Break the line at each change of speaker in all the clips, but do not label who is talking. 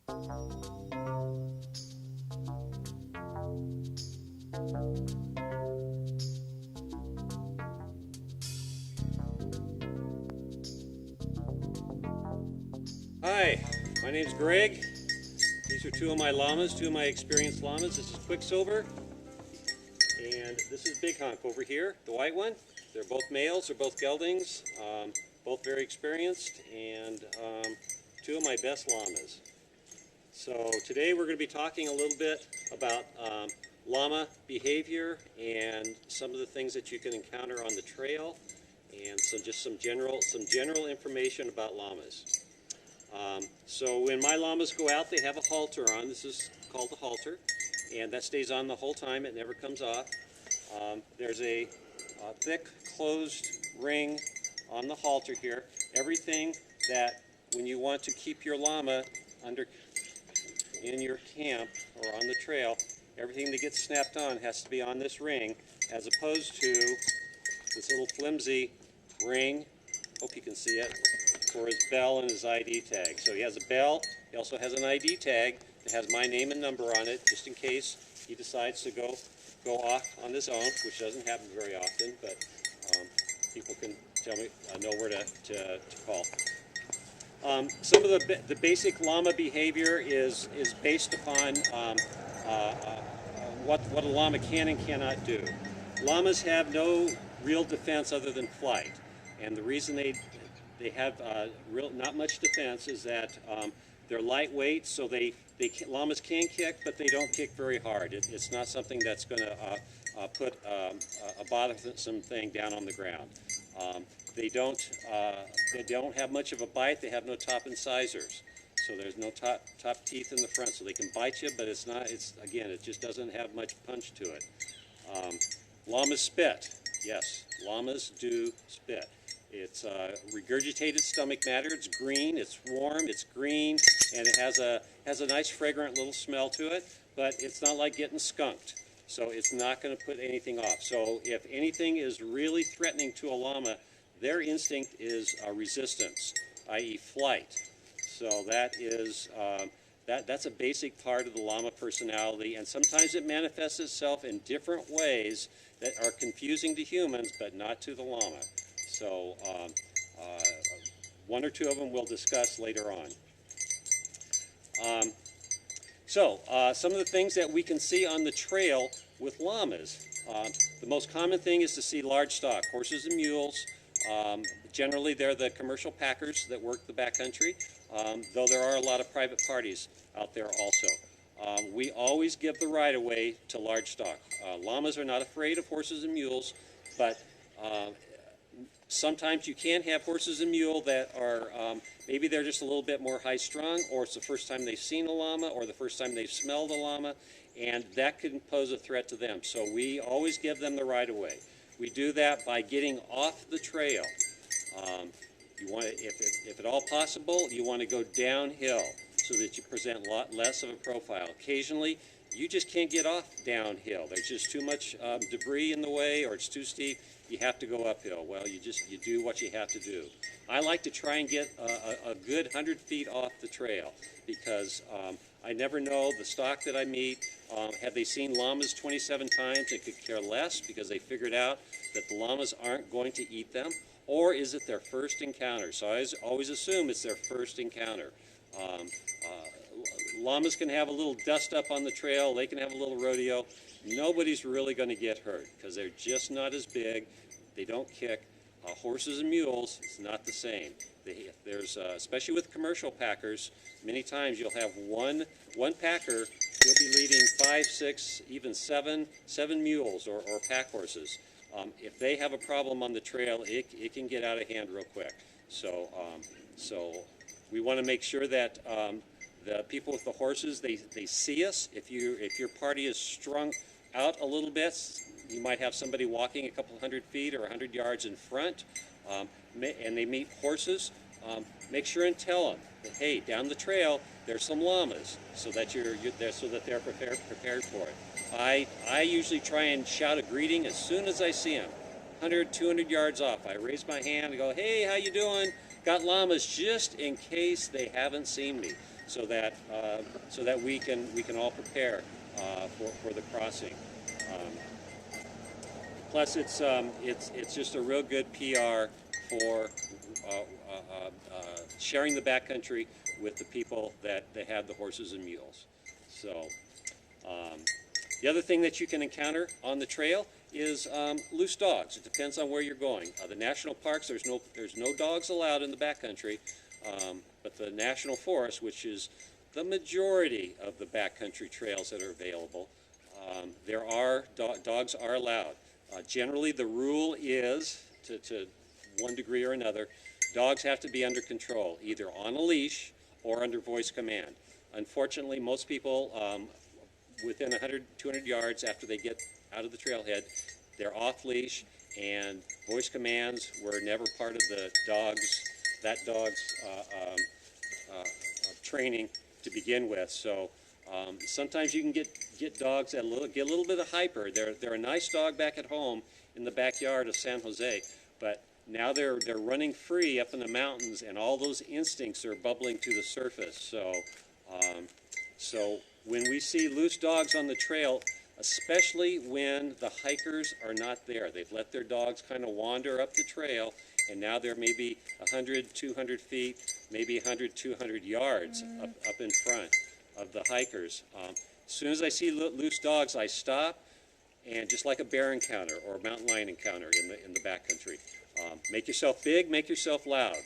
Hi, my name's Greg. These are two of my llamas, two of my experienced llamas. This is Quicksilver, and this is Big Hunk over here, the white one. They're both males, they're both geldings, both very experienced, and two of my best llamas. So today we're going to be talking a little bit about llama behavior and some of the things that you can encounter on the trail, and some general information about llamas. So when my llamas go out, they have a halter on. This is called a halter, and that stays on the whole time. It never comes off. There's a thick closed ring on the halter here. Everything that when you want to keep your llama in your camp or on the trail, everything that gets snapped on has to be on this ring, as opposed to this little flimsy ring. Hope you can see it. For his bell and his ID tag. So he has a bell. He also has an ID tag that has my name and number on it, just in case he decides to go off on his own, which doesn't happen very often, but people can tell me, know where to call. Some of the basic llama behavior is based upon what a llama can and cannot do. Llamas have no real defense other than flight, and the reason they have not much defense is that they're lightweight, so llamas can kick, but they don't kick very hard. It's not something that's going to put a bothersome thing down on the ground. They don't have much of a bite. They have no top incisors, so there's no top teeth in the front, so they can bite you, but it just doesn't have much punch to it. Llamas spit. Yes, llamas do spit. It's regurgitated stomach matter. It's green, it's warm, it's green, and it has a nice fragrant little smell to it, but it's not like getting skunked. So it's not going to put anything off. So if anything is really threatening to a llama, their instinct is resistance, i.e. flight. So that's a basic part of the llama personality, and sometimes it manifests itself in different ways that are confusing to humans, but not to the llama. So one or two of them we'll discuss later on. Some of the things that we can see on the trail with llamas. The most common thing is to see large stock, horses and mules. Generally, they're the commercial packers that work the backcountry, though there are a lot of private parties out there also. We always give the right-of-way to large stock. Llamas are not afraid of horses and mules, but sometimes you can have horses and mule that are, maybe they're just a little bit more high-strung, or it's the first time they've seen a llama, or the first time they've smelled a llama, and that can pose a threat to them. So we always give them the right-of-way. We do that by getting off the trail. You want to, if at all possible, you want to go downhill so that you present a lot less of a profile. Occasionally, you just can't get off downhill. There's just too much debris in the way, or it's too steep. You have to go uphill. Well, you do what you have to do. I like to try and get a good 100 feet off the trail, because I never know the stock that I meet. Have they seen llamas 27 times and could care less because they figured out that the llamas aren't going to eat them? Or is it their first encounter? So I always assume it's their first encounter. Llamas can have a little dust up on the trail. They can have a little rodeo. Nobody's really going to get hurt because they're just not as big. They don't kick. Horses and mules, it's not the same. There's especially with commercial packers, many times you'll have one packer. He'll be leading 5, 6, even 7 mules or pack horses. If they have a problem on the trail, it can get out of hand real quick. So we want to make sure that the people with the horses, they see us. If your party is strung out a little bit, you might have somebody walking a couple 100 feet or 100 yards in front, and they meet horses. Make sure and tell them that, hey, down the trail there's some llamas, so that they're prepared for it. I usually try and shout a greeting as soon as I see them, 100, 200 yards off. I raise my hand and go, hey, how you doing? Got llamas, just in case they haven't seen me. so that we can all prepare for the crossing. Um, Plus, it's just a real good PR for sharing the backcountry with the people that have the horses and mules. So um, the other thing that you can encounter on the trail is loose dogs. It depends on where you're going. The national parks, there's no dogs allowed in the backcountry, but the national forest, which is the majority of the backcountry trails that are available, dogs are allowed. Generally, the rule is, to one degree or another, dogs have to be under control, either on a leash or under voice command. Unfortunately, most people, within 100, 200 yards after they get out of the trailhead, they're off leash, and voice commands were never part of that dog's training to begin with. So sometimes you can get dogs that get a little bit of hyper. They're a nice dog back at home in the backyard of San Jose, but now they're running free up in the mountains, and all those instincts are bubbling to the surface. So when we see loose dogs on the trail, especially when the hikers are not there, they've let their dogs kind of wander up the trail, and now they're maybe 100, 200 feet, maybe 100, 200 yards up in front of the hikers. As soon as I see loose dogs, I stop, and just like a bear encounter or a mountain lion encounter in the backcountry, make yourself big, make yourself loud.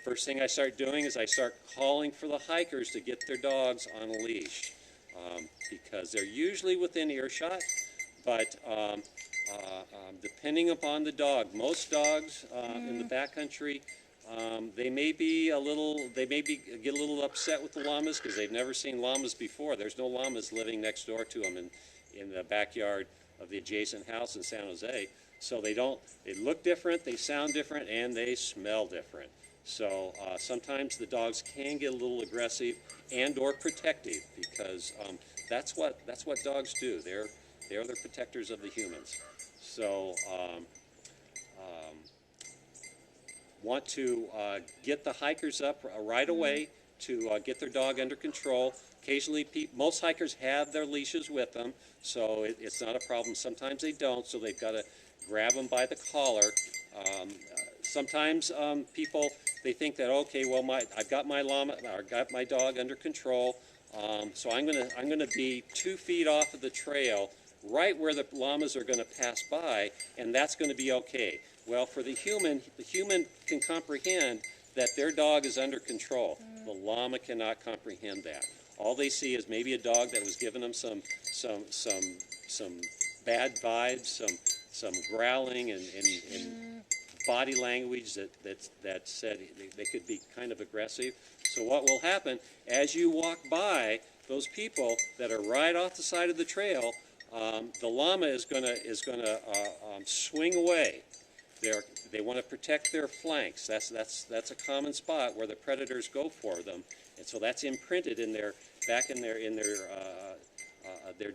First thing I start doing is I start calling for the hikers to get their dogs on a leash, because they're usually within earshot, but depending upon the dog, most dogs in the backcountry, they may get a little upset with the llamas because they've never seen llamas before. There's no llamas living next door to them in the backyard of the adjacent house in San Jose. So they look different, they sound different, and they smell different. So sometimes the dogs can get a little aggressive and or protective, because that's what dogs do. They're the protectors of the humans. So want to get the hikers up right away to get their dog under control. Occasionally, most hikers have their leashes with them, so it's not a problem. Sometimes they don't, so they've got to grab them by the collar. Sometimes people, they think that, okay, well, I've got my llama, or got my dog under control, so I'm gonna be 2 feet off of the trail, right where the llamas are going to pass by, and that's going to be okay. Well, for the human can comprehend that their dog is under control. The llama cannot comprehend that. All they see is maybe a dog that was giving them some bad vibes, some growling and body language that said they could be kind of aggressive. So what will happen as you walk by those people that are right off the side of the trail? The llama is gonna swing away. They want to protect their flanks. That's a common spot where the predators go for them, and so that's imprinted in their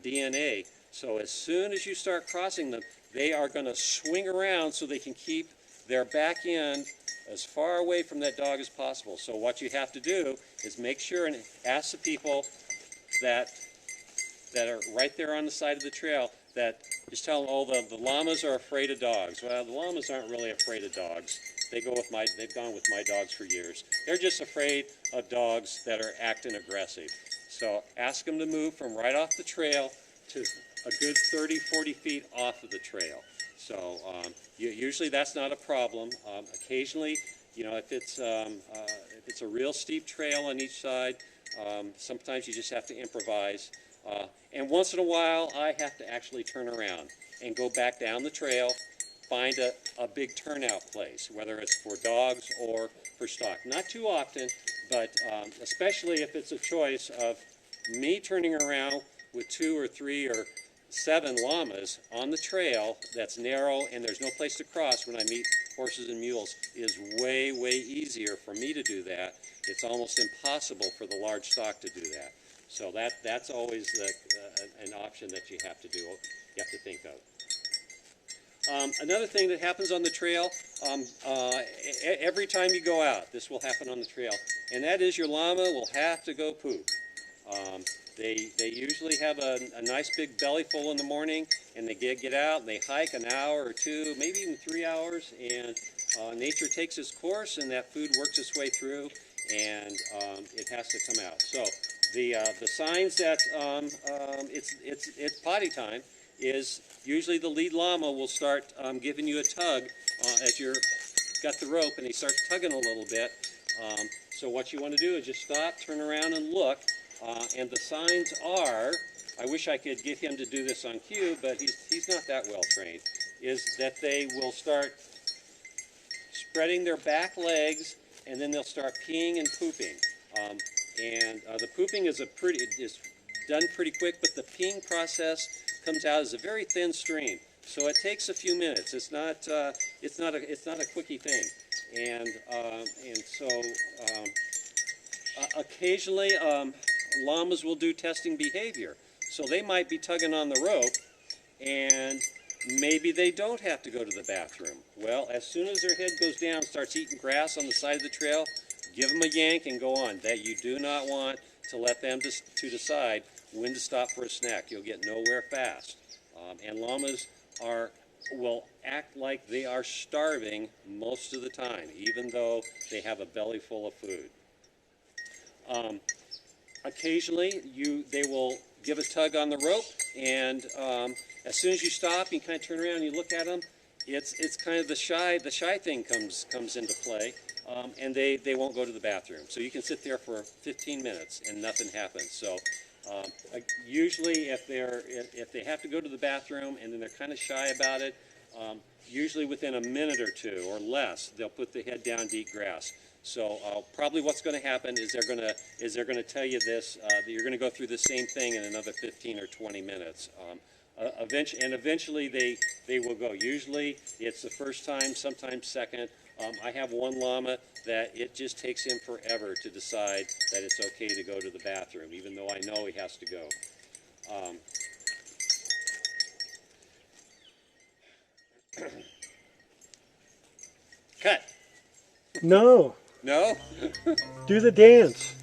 DNA. So as soon as you start crossing them, they are going to swing around so they can keep their back end as far away from that dog as possible. So what you have to do is make sure and ask the people that are right there on the side of the trail, that just tell them, oh, the llamas are afraid of dogs. Well, the llamas aren't really afraid of dogs. They've gone with my dogs for years. They're just afraid of dogs that are acting aggressive. So ask them to move from right off the trail to a good 30, 40 feet off of the trail. So usually that's not a problem. Occasionally, if it's a real steep trail on each side, sometimes you just have to improvise. And once in a while, I have to actually turn around and go back down the trail, find a big turnout place, whether it's for dogs or for stock. Not too often, but especially if it's a choice of me turning around with 2 or 3 or 7 llamas on the trail that's narrow and there's no place to cross when I meet horses and mules, is way, way easier for me to do that. It's almost impossible for the large stock to do that. So that's always an option that you have to do, you have to think of. Another thing that happens on the trail, every time you go out, this will happen on the trail, and that is your llama will have to go poop. They usually have a nice big belly full in the morning, and they get out and they hike an hour or two, maybe even 3 hours, and nature takes its course, and that food works its way through, and it has to come out. So the signs that it's potty time is usually the lead llama will start giving you a tug as you're got the rope, and he starts tugging a little bit. So what you want to do is just stop, turn around, and look. And the signs are, I wish I could get him to do this on cue, but he's not that well trained, is that they will start spreading their back legs, and then they'll start peeing and pooping. The pooping is done pretty quick, but the peeing process comes out as a very thin stream, so it takes a few minutes. It's not a quickie thing, and so occasionally llamas will do testing behavior, so they might be tugging on the rope, and maybe they don't have to go to the bathroom. Well, as soon as their head goes down, starts eating grass on the side of the trail, give them a yank and go on. That you do not want to let them to decide when to stop for a snack. You'll get nowhere fast. And llamas will act like they are starving most of the time, even though they have a belly full of food. Occasionally, they will give a tug on the rope, and as soon as you stop, you kind of turn around and you look at them. It's kind of the shy thing comes into play, and they won't go to the bathroom. So you can sit there for 15 minutes and nothing happens. So usually, if they have to go to the bathroom and then they're kind of shy about it, usually within a minute or two or less, they'll put the head down to eat grass. So probably what's going to happen is they're going to tell you this, that you're going to go through the same thing in another 15 or 20 minutes. Eventually they will go. Usually it's the first time, sometimes second. I have one llama that it just takes him forever to decide that it's okay to go to the bathroom, even though I know he has to go. Cut.
No.
No?
Do the dance.